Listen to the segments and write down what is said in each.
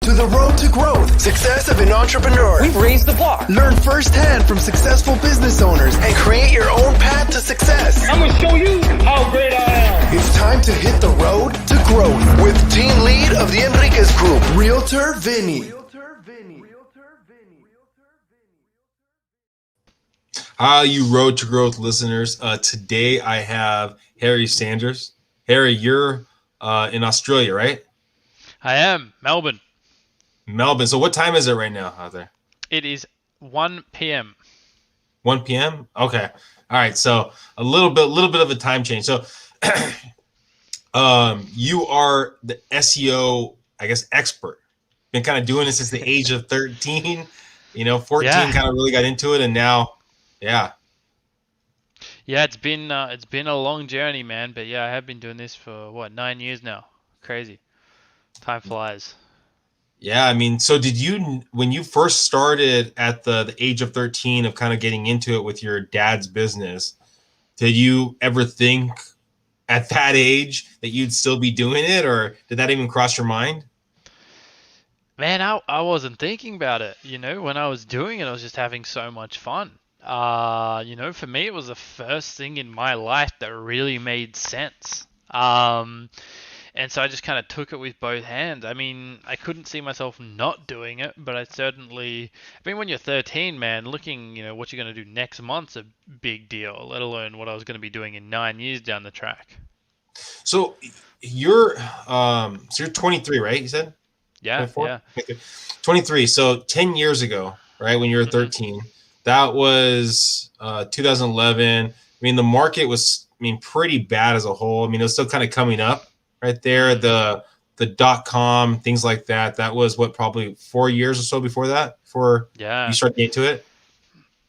to the road to growth, success of an entrepreneur. We've raised the bar. Learn firsthand from successful business owners and create your own path to success. I'm going to show you how great I am. It's time to hit the road to growth with team lead of the Enriquez Group, Realtor Vinny. You Road to Growth listeners. Today I have Harry Sanders. Harry, you're in Australia, right? I am. Melbourne. Melbourne. So what time is it right now out there? It is 1 p.m. 1 p.m.? Okay. All right. So a little bit of a time change. So you are the SEO, I guess, expert. Been kind of doing this since the age of 13. 14 kind of really got into it, and now, yeah, it's been a long journey, man. But yeah, I have been doing this for 9 years now. Crazy, time flies. Yeah, I mean, so did you, when you first started at the age of 13 of kind of getting into it with your dad's business, did you ever think at that age that you'd still be doing it, or did that even cross your mind? Man, I wasn't thinking about it. When I was doing it, I was just having so much fun. For me, it was the first thing in my life that really made sense. And so I just kind of took it with both hands. I mean, I couldn't see myself not doing it, but when you're 13, man, looking, what you're going to do next month's a big deal, let alone what I was going to be doing in 9 years down the track. So you're 23, right? You said? Yeah, 24? yeah. 23. So 10 years ago, right, when you were 13, that was 2011. I mean, the market was, pretty bad as a whole. It was still kind of coming up right there. The .com, things like that. That was probably 4 years or so before that, before you started getting into it?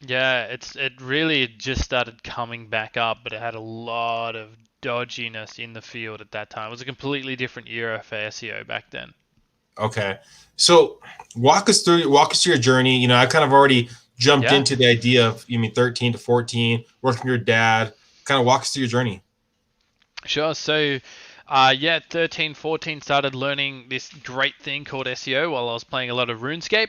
Yeah, it really just started coming back up, but it had a lot of dodginess in the field at that time. It was a completely different era for SEO back then. Okay. So walk us through your journey. I kind of already jumped into the idea of 13 to 14, working with your dad. Kind of walk us through your journey. Sure. So, 13, 14, started learning this great thing called SEO while I was playing a lot of RuneScape.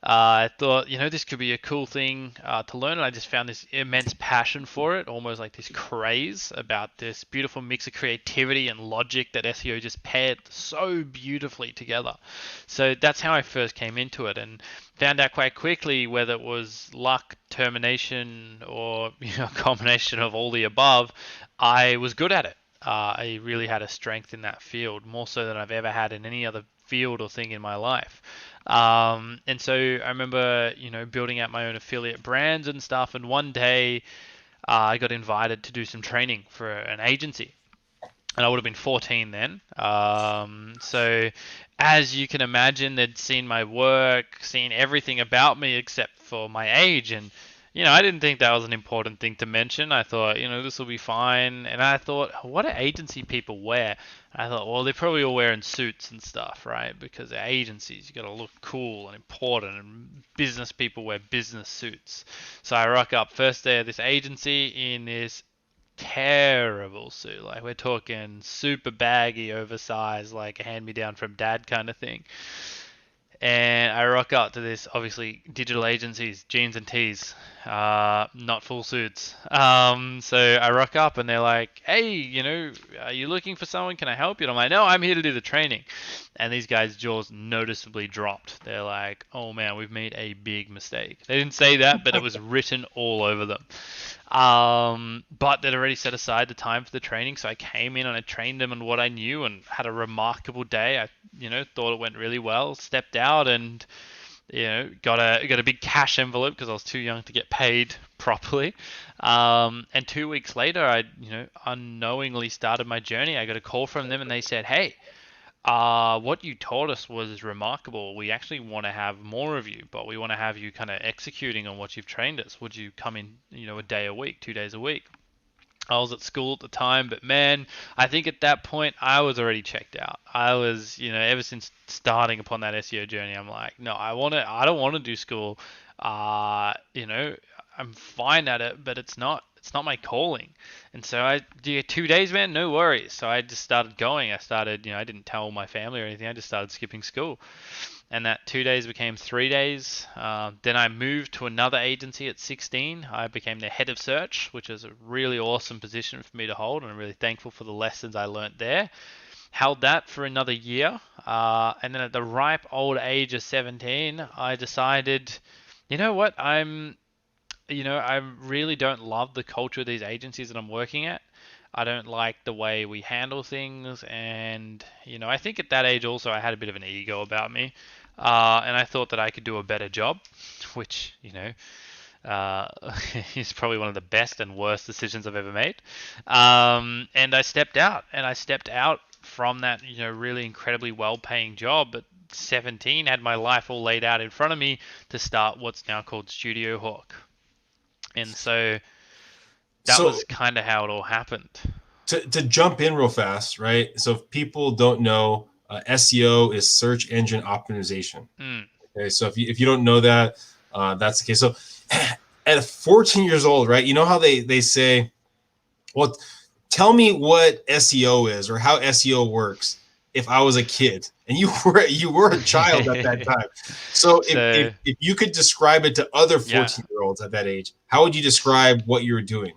I thought, this could be a cool thing to learn, and I just found this immense passion for it, almost like this craze about this beautiful mix of creativity and logic that SEO just paired so beautifully together. So that's how I first came into it, and found out quite quickly whether it was luck, determination, or a combination of all the above, I was good at it. I really had a strength in that field, more so than I've ever had in any other field or thing in my life. And so I remember, building out my own affiliate brands and stuff. And one day I got invited to do some training for an agency. And I would have been 14 then. So as you can imagine, they'd seen my work, seen everything about me except for my age. And I didn't think that was an important thing to mention. I thought, this will be fine. And I thought, what do agency people wear? I thought, well, they're probably all wearing suits and stuff, right? Because they're agencies. You got to look cool and important. And business people wear business suits. So I rock up first day of this agency in this terrible suit. Like, we're talking super baggy, oversized, like a hand-me-down from dad kind of thing. And I rock up to this, obviously, digital agencies, jeans and tees, not full suits. So I rock up and they're like, hey, are you looking for someone? Can I help you? And I'm like, no, I'm here to do the training. And these guys' jaws noticeably dropped. They're like, oh man, we've made a big mistake. They didn't say that, but it was written all over them. But they'd already set aside the time for the training, so I came in and I trained them on what I knew and had a remarkable day. I, thought it went really well. Stepped out and, got a big cash envelope because I was too young to get paid properly. And 2 weeks later, I, unknowingly started my journey. I got a call from them and they said, hey, what you taught us was remarkable. We actually want to have more of you, but we want to have you kind of executing on what you've trained us. Would you come in, a day a week, 2 days a week? I was at school at the time, but man, I think at that point I was already checked out. I was, ever since starting upon that SEO journey, I'm like, no, I don't want to do school. I'm fine at it, but it's not my calling. And so I do 2 days, man, no worries. So I just started going. I didn't tell my family or anything. I just started skipping school. and that 2 days became 3 days. Then I moved to another agency at 16. I became the head of search, which is a really awesome position for me to hold, and I'm really thankful for the lessons I learnt there. Held that for another year, and then at the ripe old age of 17, I decided, you know what, I really don't love the culture of these agencies that I'm working at. I don't like the way we handle things, and I think at that age also I had a bit of an ego about me, and I thought that I could do a better job, which uh, is probably one of the best and worst decisions I've ever made. And I stepped out, from that really incredibly well-paying job at 17, had my life all laid out in front of me to start what's now called StudioHawk. And so that was kind of how it all happened. To jump in real fast, right? So if people don't know, SEO is search engine optimization. Okay, so if you don't know that, that's the case. So at 14 years old, right? You know how they say, well, tell me what SEO is or how SEO works. If I was a kid and you were a child at that time, so if you could describe it to other 14-year-olds at that age, how would you describe what you were doing?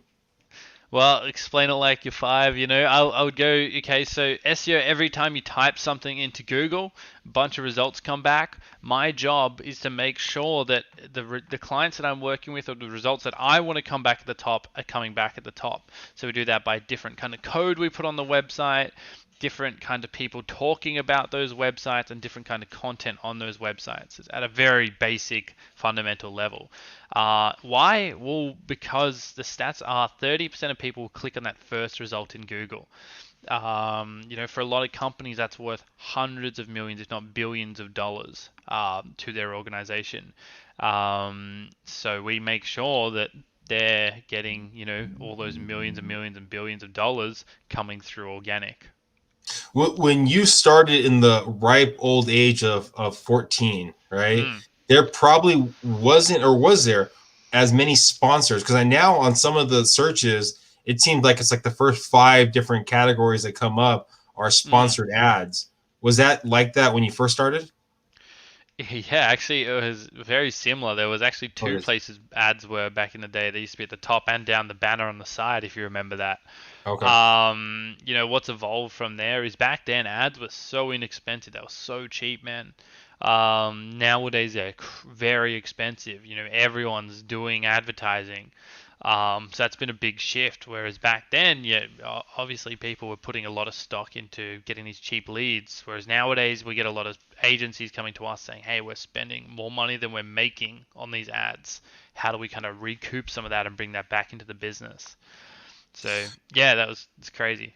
Well, explain it like you're 5. I would go, okay, so SEO, every time you type something into Google, a bunch of results come back. My job is to make sure that the clients that I'm working with, or the results that I want to come back at the top, are coming back at the top. So we do that by different kind of code we put on the website, different kind of people talking about those websites, and different kind of content on those websites. It's at a very basic fundamental level. Why? Well, because the stats are 30% of people click on that first result in Google. For a lot of companies, that's worth hundreds of millions, if not billions of dollars to their organization. So we make sure that they're getting, all those millions and millions and billions of dollars coming through organic. When you started in the ripe old age of 14, right? There probably wasn't, or was there, as many sponsors? Because I now on some of the searches, it seems like it's like the first 5 different categories that come up are sponsored ads. Was that like that when you first started? Yeah, actually, it was very similar. There was actually 2 places ads were back in the day. They used to be at the top and down the banner on the side, if you remember that. Okay. What's evolved from there is back then ads were so inexpensive. They were so cheap, man. Nowadays they're very expensive. Everyone's doing advertising. So that's been a big shift. Whereas back then, obviously people were putting a lot of stock into getting these cheap leads. Whereas nowadays we get a lot of agencies coming to us saying, hey, we're spending more money than we're making on these ads. How do we kind of recoup some of that and bring that back into the business? So yeah, it's crazy.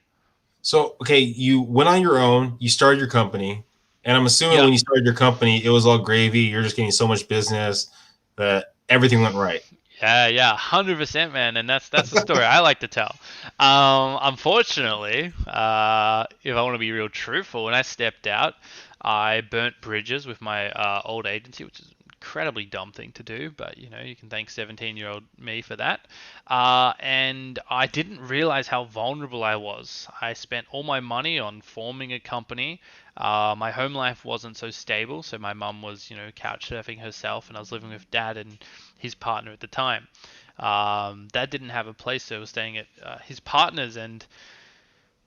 So, okay, you went on your own, you started your company, and I'm assuming when you started your company, it was all gravy. You're just getting so much business that everything went right. Yeah, 100%, man, and that's the story I like to tell. Unfortunately, if I want to be real truthful, when I stepped out, I burnt bridges with my old agency, which is an incredibly dumb thing to do, but you can thank 17-year-old me for that. And I didn't realize how vulnerable I was. I spent all my money on forming a company. My home life wasn't so stable, so my mum was, couch surfing herself, and I was living with dad and his partner at the time. Dad didn't have a place, so I was staying at his partner's, and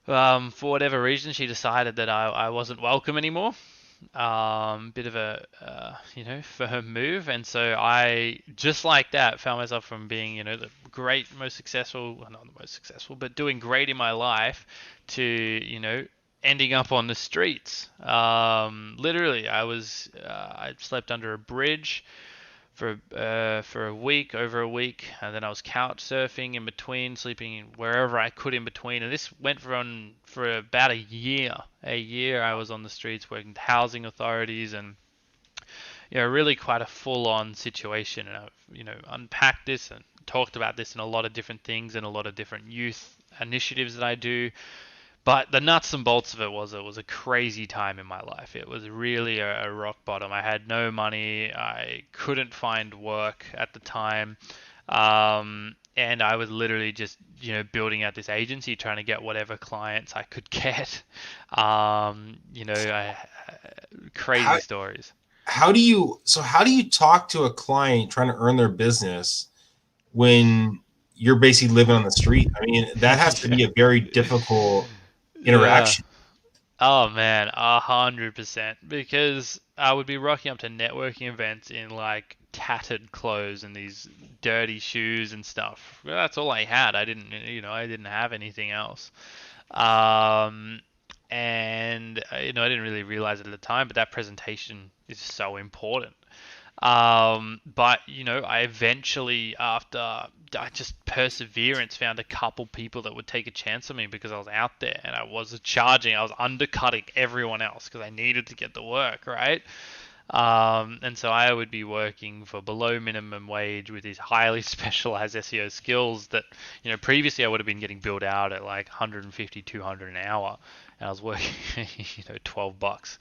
for whatever reason, she decided that I wasn't welcome anymore. Bit of a firm move, and so I, just like that, found myself from being the great, most successful, well, not the most successful, but doing great in my life, to ending up on the streets. Literally, I slept under a bridge for a week, over a week, and then I was couch surfing in between, sleeping wherever I could in between, and this went for about a year. I was on the streets working with housing authorities, and really quite a full-on situation. And I've unpacked this and talked about this in a lot of different things and a lot of different youth initiatives that I do. But the nuts and bolts of it was a crazy time in my life. It was really a rock bottom. I had no money. I couldn't find work at the time. And I was literally just, building out this agency, trying to get whatever clients I could get. Crazy stories. how do you talk to a client trying to earn their business when you're basically living on the street? I mean, that has to be a very difficult Yeah. interaction. Oh man, 100%. Because I would be rocking up to networking events in like tattered clothes and these dirty shoes and stuff. Well, that's all I had. I didn't have anything else. Um, and I didn't really realize it at the time, but that presentation is so important. But I eventually, after I just perseverance, found a couple people that would take a chance on me because I was out there and I was undercutting everyone else because I needed to get the work, right? And so I would be working for below minimum wage with these highly specialized SEO skills that, previously I would have been getting billed out at like 150, 200 an hour, and I was working, $12.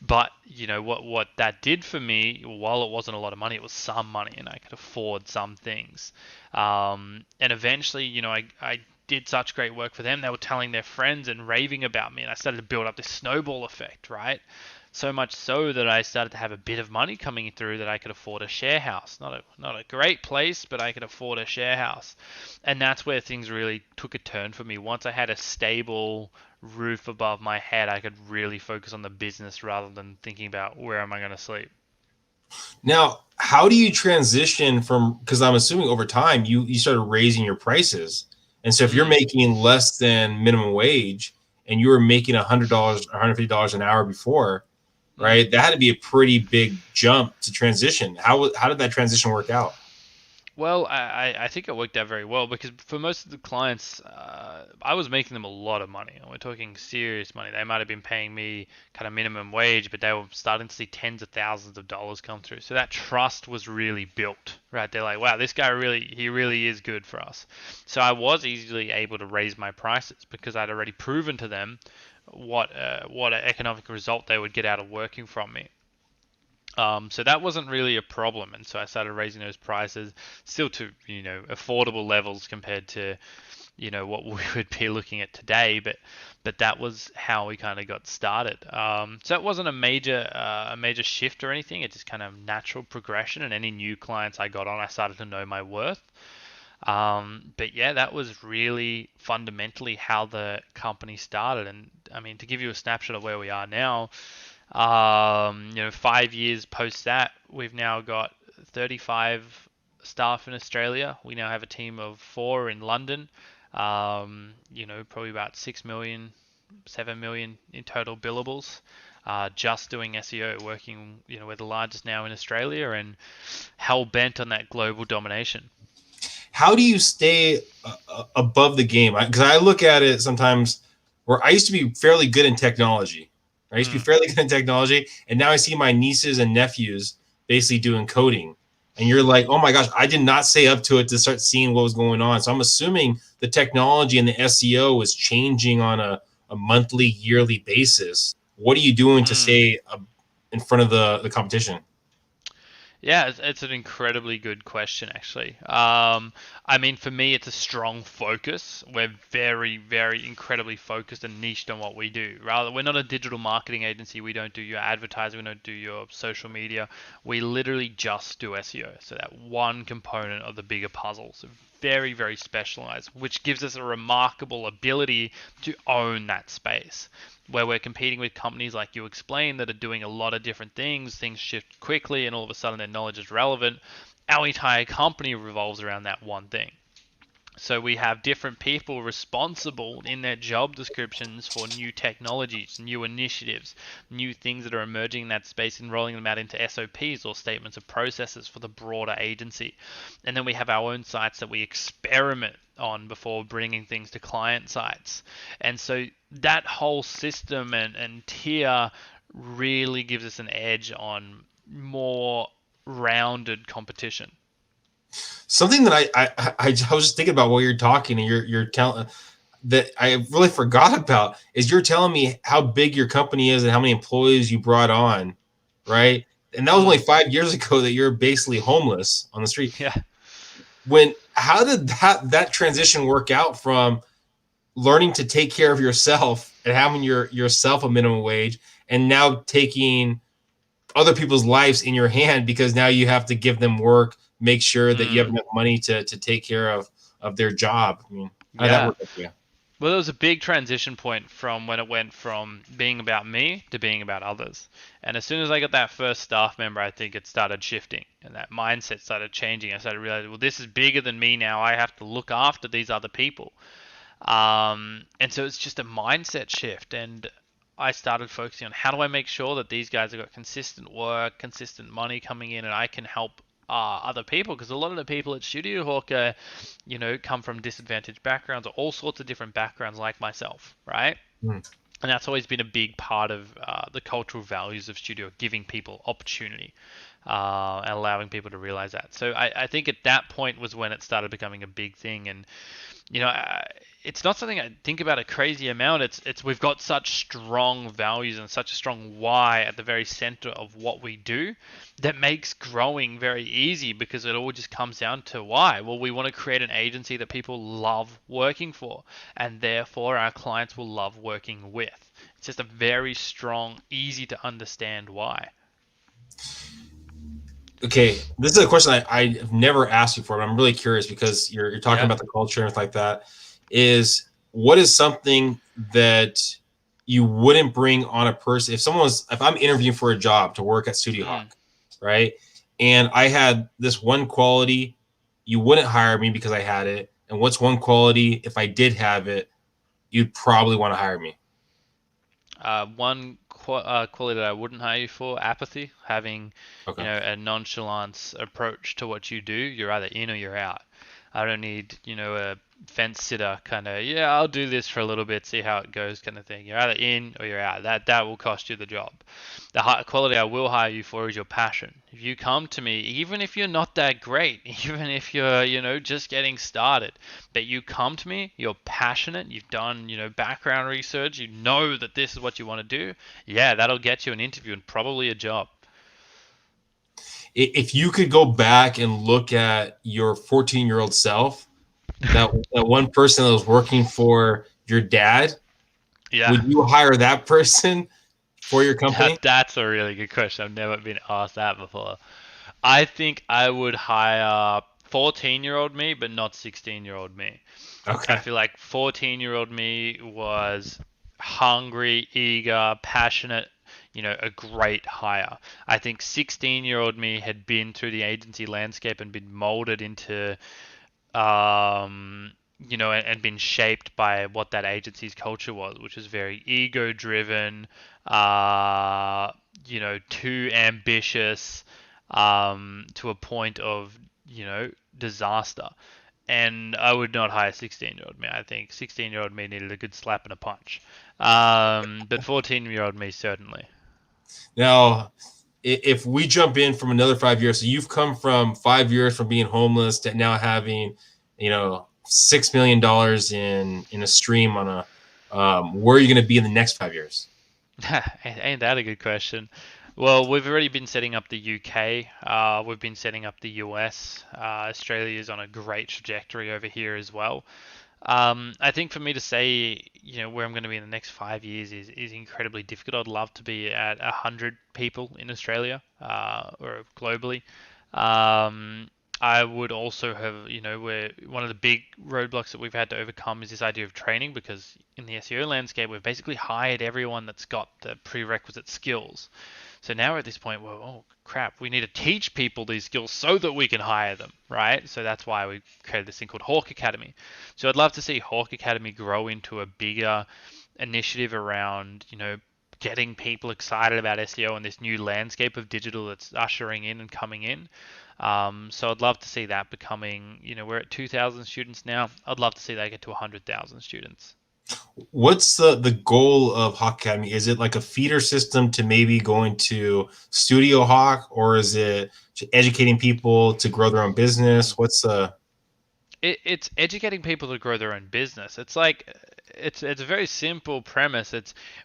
But what that did for me, while it wasn't a lot of money, it was some money, and I could afford some things. And eventually, I did such great work for them. They were telling their friends and raving about me, and I started to build up this snowball effect, right? So much so that I started to have a bit of money coming through that I could afford a share house. Not a great place, but I could afford a share house. And that's where things really took a turn for me. Once I had a stable roof above my head, I could really focus on the business rather than thinking about where am I going to sleep. Now, how do you transition from, because I'm assuming over time you started raising your prices. And so if you're making less than minimum wage and you were making $100 or $150 an hour before, right? That had to be a pretty big jump to transition. How did that transition work out? Well, I think it worked out very well because for most of the clients, I was making them a lot of money. And we're talking serious money. They might have been paying me kind of minimum wage, but they were starting to see tens of thousands of dollars come through. So that trust was really built, right? They're like, wow, this guy he really is good for us. So I was easily able to raise my prices because I'd already proven to them what an economic result they would get out of working from me. So that wasn't really a problem, and so I started raising those prices, still to affordable levels compared to what we would be looking at today. But that was how we kind of got started. So it wasn't a major shift or anything. It's just kind of natural progression. And any new clients I got on, I started to know my worth. But yeah, that was really fundamentally how the company started. And I mean, to give you a snapshot of where we are now. 5 years post that, we've now got 35 staff in Australia. We now have a team of 4 in London. Probably about 6 million, 7 million in total billables. Just doing SEO, working, we're the largest now in Australia and hell bent on that global domination. How do you stay above the game? Because I look at it sometimes where I used to be fairly good in technology. I used to be fairly good in technology, and now I see my nieces and nephews basically doing coding. And you're like, oh my gosh, I did not stay up to it to start seeing what was going on. So I'm assuming the technology and the SEO is changing on a monthly, yearly basis. What are you doing to stay in front of the competition? Yeah, it's an incredibly good question, actually. I mean, for me, it's a strong focus. We're very, very incredibly focused and niched on what we do. We're not a digital marketing agency. We don't do your advertising. We don't do your social media. We literally just do SEO. So that one component of the bigger puzzle. So very, very specialized, which gives us a remarkable ability to own that space. Where we're competing with companies like you explained that are doing a lot of different things shift quickly and all of a sudden their knowledge is relevant. Our entire company revolves around that one thing. So we have different people responsible in their job descriptions for new technologies, new initiatives, new things that are emerging in that space and rolling them out into SOPs or statements of processes for the broader agency. And then we have our own sites that we experiment on before bringing things to client sites. And so that whole system and tier really gives us an edge on more rounded competition. Something that I was just thinking about while you're talking, and you're telling that I really forgot about is you're telling me how big your company is and how many employees you brought on, right? And that was only 5 years ago that you're basically homeless on the street. Yeah. How did that transition work out from learning to take care of yourself and having yourself a minimum wage and now taking other people's lives in your hand, because now you have to give them work, make sure that you have enough money to take care of their job. I mean, how did that Yeah. work out for you? Well, there was a big transition point from when it went from being about me to being about others. And as soon as I got that first staff member, I think it started shifting and that mindset started changing. I started realizing, well, this is bigger than me now. I have to look after these other people. And so it's just a mindset shift. And I started focusing on how do I make sure that these guys have got consistent work, consistent money coming in, and I can help other people, because a lot of the people at StudioHawk come from disadvantaged backgrounds or all sorts of different backgrounds like myself, right? Mm. And that's always been a big part of the cultural values of Studio, giving people opportunity and allowing people to realize that. So I think at that point was when it started becoming a big thing. And it's not something I think about a crazy amount. It's we've got such strong values and such a strong why at the very center of what we do that makes growing very easy, because it all just comes down to why. Well, we want to create an agency that people love working for, and therefore our clients will love working with. It's just a very strong, easy to understand why. Okay, this is a question I've never asked you before, but I'm really curious because you're talking Yeah. about the culture and stuff like that. What is something that you wouldn't bring on a person if I'm interviewing for a job to work at StudioHawk, right? And I had this one quality, you wouldn't hire me because I had it. And what's one quality, if I did have it, you'd probably want to hire me? One quality that I wouldn't hire you for: apathy. Having Okay. a nonchalance approach to what you do. You're either in or you're out. I don't need a fence sitter kind of, yeah, I'll do this for a little bit, see how it goes kind of thing. You're either in or you're out. That will cost you the job. The quality I will hire you for is your passion. If you come to me, even if you're not that great, even if you're just getting started, but you come to me, you're passionate, you've done background research, you know that this is what you want to do, yeah, that'll get you an interview and probably a job. If you could go back and look at your 14-year-old self, that one person that was working for your dad, Yeah. would you hire that person for your company? That's a really good question. I've never been asked that before. I think I would hire 14-year-old me, but not 16-year-old me. Okay. I feel like 14-year-old me was hungry, eager, passionate, a great hire. I think 16-year-old me had been through the agency landscape and been molded into, and been shaped by what that agency's culture was, which is very ego-driven, too ambitious, to a point of, disaster. And I would not hire 16-year-old me. I think 16-year-old me needed a good slap and a punch. But 14-year-old me, certainly. Now, if we jump in from another 5 years, so you've come from 5 years from being homeless to now having, $6 million in a stream on a, where are you going to be in the next 5 years? Ain't that a good question? Well, we've already been setting up the UK. We've been setting up the US. Australia is on a great trajectory over here as well. I think for me to say, where I'm going to be in the next 5 years is incredibly difficult. I'd love to be at 100 people in Australia or globally. I would also have, where one of the big roadblocks that we've had to overcome is this idea of training, because in the SEO landscape, we've basically hired everyone that's got the prerequisite skills. So now we're at this point where, oh crap, we need to teach people these skills so that we can hire them, right? So that's why we created this thing called Hawk Academy. So I'd love to see Hawk Academy grow into a bigger initiative around, getting people excited about SEO and this new landscape of digital that's ushering in and coming in. So I'd love to see that becoming, we're at 2,000 students now. I'd love to see that get to 100,000 students. What's the goal of Hawk Academy? Is it like a feeder system to maybe going to StudioHawk, or is it educating people to grow their own business? It's educating people to grow their own business. It's like it's a very simple premise.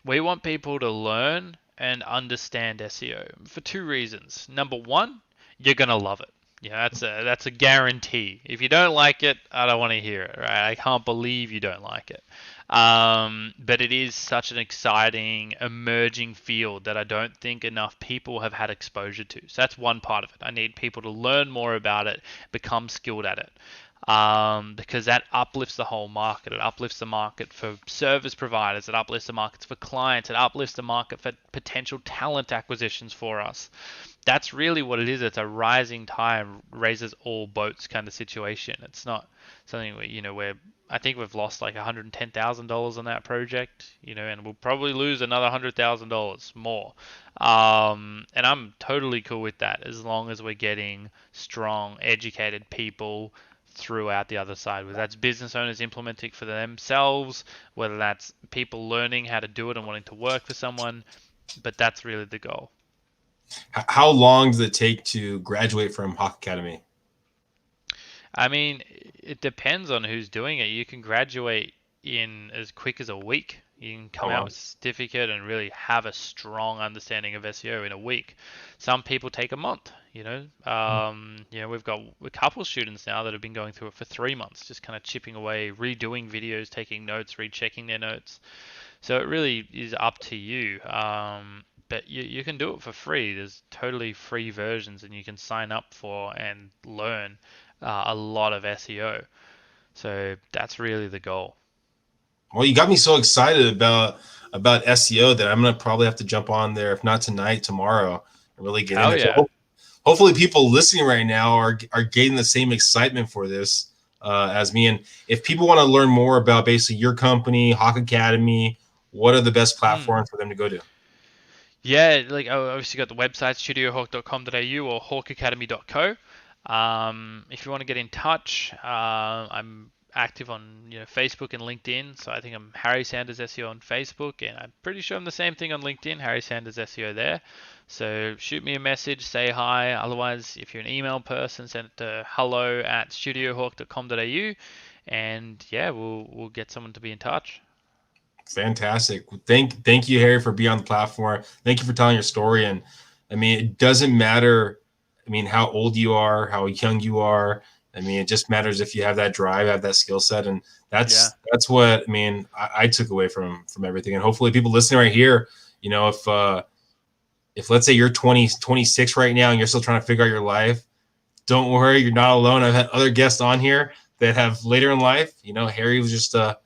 We want people to learn and understand SEO for two reasons. Number one, you're gonna love it. That's a guarantee. If you don't like it, I don't want to hear it, right? I can't believe you don't like it. But it is such an exciting emerging field that I don't think enough people have had exposure to. So that's one part of it. I need people to learn more about it, become skilled at it. Because that uplifts the whole market. It uplifts the market for service providers. It uplifts the markets for clients. It uplifts the market for potential talent acquisitions for us. That's really what it is. It's a rising tide raises all boats kind of situation. It's not something where I think we've lost like $110,000 on that project, and we'll probably lose another $100,000 more. And I'm totally cool with that as long as we're getting strong, educated people throughout the other side, whether that's business owners implementing for themselves, whether that's people learning how to do it and wanting to work for someone, but that's really the goal. How long does it take to graduate from Hawk Academy? I mean, it depends on who's doing it. You can graduate in as quick as a week. You can come out with a certificate and really have a strong understanding of SEO in a week. Some people take a month. We've got a couple students now that have been going through it for 3 months, just kind of chipping away, redoing videos, taking notes, rechecking their notes. So it really is up to you. But you can do it for free. There's totally free versions, and you can sign up for and learn a lot of SEO. So that's really the goal. Well, you got me so excited about SEO that I'm gonna probably have to jump on there, if not tonight, tomorrow, and really get in there. Yeah. So hopefully, people listening right now are getting the same excitement for this as me. And if people want to learn more about basically your company, Hawk Academy, what are the best platforms for them to go to? Yeah, like obviously got the website studiohawk.com.au or hawkacademy.co. If you want to get in touch, I'm active on Facebook and LinkedIn. So I think I'm Harry Sanders SEO on Facebook, and I'm pretty sure I'm the same thing on LinkedIn, Harry Sanders SEO there. So shoot me a message, say hi. Otherwise, if you're an email person, send it to hello@studiohawk.com.au, and yeah, we'll get someone to be in touch. Fantastic. Thank you, Harry, for being on the platform. Thank you for telling your story. And I mean, it doesn't matter, how old you are, how young you are. It just matters if you have that drive, have that skill set. And that's what, I took away from everything. And hopefully people listening right here, if let's say you're 26 right now and you're still trying to figure out your life, don't worry, you're not alone. I've had other guests on here that have later in life, Harry was just a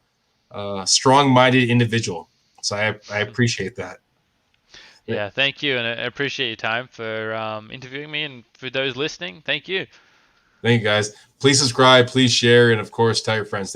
strong-minded individual. So I appreciate that. Yeah, thank you. And I appreciate your time for interviewing me. And for those listening, thank you. Thank you, guys. Please subscribe, please share, and of course, tell your friends. Thanks.